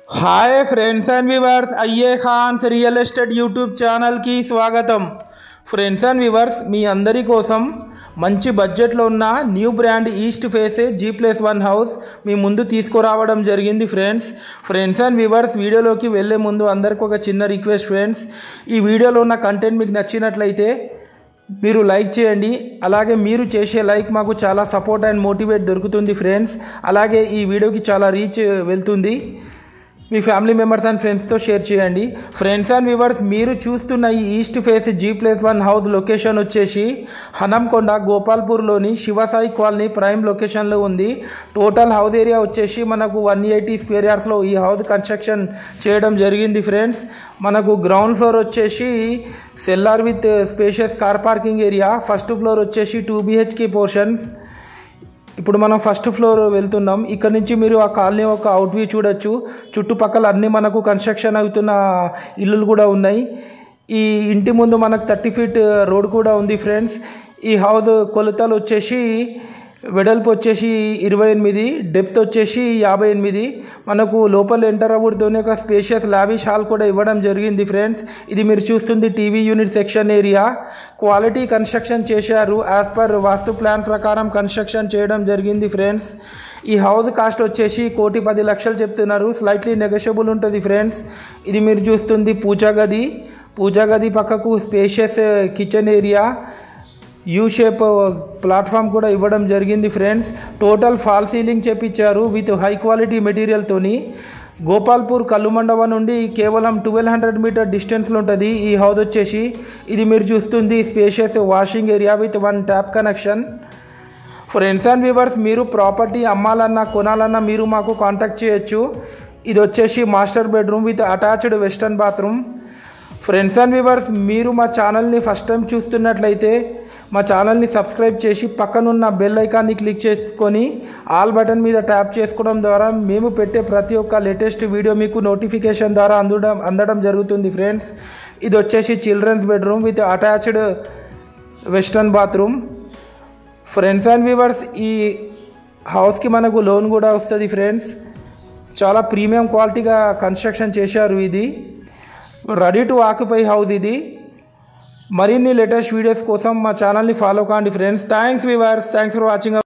Hi friends and viewers, అయ్యే ఖాన్స్ real estate YouTube ఛానల్కి స్వాగతం. ఫ్రెండ్స్ అండ్ వ్యూవర్స్, మీ అందరి కోసం మంచి బడ్జెట్లో ఉన్న new brand east face G+1 house మీ ముందు తీసుకురావడం జరిగింది. ఫ్రెండ్స్ అండ్ వ్యూవర్స్, వీడియోలోకి వెళ్ళే ముందు అందరికి ఒక చిన్న రిక్వెస్ట్ ఫ్రెండ్స్, ఈ వీడియోలో ఉన్న కంటెంట్ మీకు నచ్చినట్లయితే మీరు లైక్ చేయండి. అలాగే మీరు చేసే లైక్ మాకు చాలా సపోర్ట్ అండ్ మోటివేట్ దొరుకుతుంది ఫ్రెండ్స్. అలాగే ఈ వీడియోకి చాలా రీచ్ వెళ్తుంది. మీ ఫ్యామిలీ మెంబర్స్ అండ్ ఫ్రెండ్స్తో షేర్ చేయండి. ఫ్రెండ్స్ అండ్ వ్యూవర్స్, మీరు చూస్తున్న ఈ east face G+1 house location వచ్చేసి హనంకొండ గోపాల్పూర్లోని శివసాయి కాలనీ ప్రైమ్ లొకేషన్లో ఉంది. టోటల్ హౌస్ ఏరియా వచ్చేసి మనకు 180 స్క్వేర్ యార్డ్స్లో ఈ హౌస్ కన్స్ట్రక్షన్ చేయడం జరిగింది ఫ్రెండ్స్. మనకు గ్రౌండ్ ఫ్లోర్ వచ్చేసి cellar with spacious car parking area. First floor వచ్చేసి 2 BHK పోర్షన్స్. ఇప్పుడు మనం ఫస్ట్ ఫ్లోర్ వెళ్తున్నాం. ఇక్కడ నుంచి మీరు ఆ కాలనీ ఒక అవుట్ వ్యూ చూడొచ్చు. చుట్టుపక్కల అన్నీ మనకు కన్స్ట్రక్షన్ అవుతున్న ఇల్లులు కూడా ఉన్నాయి. ఈ ఇంటి ముందు మనకు 30 ఫీట్ రోడ్ కూడా ఉంది ఫ్రెండ్స్. ఈ హౌస్ కొలతలు వచ్చేసి వెడల్పు వచ్చేసి 28, డెప్త్ వచ్చేసి 58. మనకు లోపల ఎంటర్ అవ్వడంతోనే ఒక స్పేషియస్ లావిష్ హాల్ కూడా ఇవ్వడం జరిగింది ఫ్రెండ్స్. ఇది మీరు చూస్తుంది TV unit section area. Quality construction చేశారు. యాజ్ పర్ వాస్తు ప్లాన్ ప్రకారం కన్స్ట్రక్షన్ చేయడం జరిగింది ఫ్రెండ్స్. ఈ హౌస్ కాస్ట్ వచ్చేసి 1,10,00,000 చెప్తున్నారు. స్లైట్లీ నెగోషియబుల్ ఉంటుంది ఫ్రెండ్స్. ఇది మీరు చూస్తుంది పూజా గది పక్కకు spacious kitchen area, U shape platform కూడా ఇవ్వడం జరిగింది ఫ్రెండ్స్. టోటల్ ఫాల్ సీలింగ్ చేపించారు విత్ హై క్వాలిటీ మెటీరియల్తోని. గోపాల్పూర్ కల్లుమండవ నుండి కేవలం 1200 మీటర్ డిస్టెన్స్లో ఉంటుంది ఈ హౌస్ వచ్చేసి. ఇది మీరు చూస్తుంది spacious washing area with 1 tap connection. Friends and viewers, మీరు ప్రాపర్టీ అమ్మాలన్నా కొనాలన్నా మీరు మాకు కాంటాక్ట్ చేయొచ్చు. ఇది వచ్చేసి master bedroom with attached western bathroom. Friends and viewers, మీరు మా ఛానల్ని ఫస్ట్ టైం చూస్తున్నట్లయితే మా ఛానల్ని సబ్స్క్రైబ్ చేసి పక్కనున్న బెల్ ఐకాన్ని క్లిక్ చేసుకొని ఆల్ బటన్ మీద ట్యాప్ చేసుకోవడం ద్వారా మేము పెట్టే ప్రతి ఒక్క లేటెస్ట్ వీడియో మీకు నోటిఫికేషన్ ద్వారా అందడం జరుగుతుంది ఫ్రెండ్స్. ఇది వచ్చేసి childrens bedroom with attached western bathroom. Friends and viewers, ఈ హౌస్కి మనకు లోన్ కూడా వస్తుంది ఫ్రెండ్స్. చాలా ప్రీమియం క్వాలిటీగా కన్స్ట్రక్షన్ చేశారు. ఇది రెడీ టు ఆక్యుపై హౌస్. ఇది మరిన్ని లేటెస్ట్ వీడియోస్ కోసం మా ఛానల్ని ఫాలో కాండి friends. Thanks viewers, thanks for watching.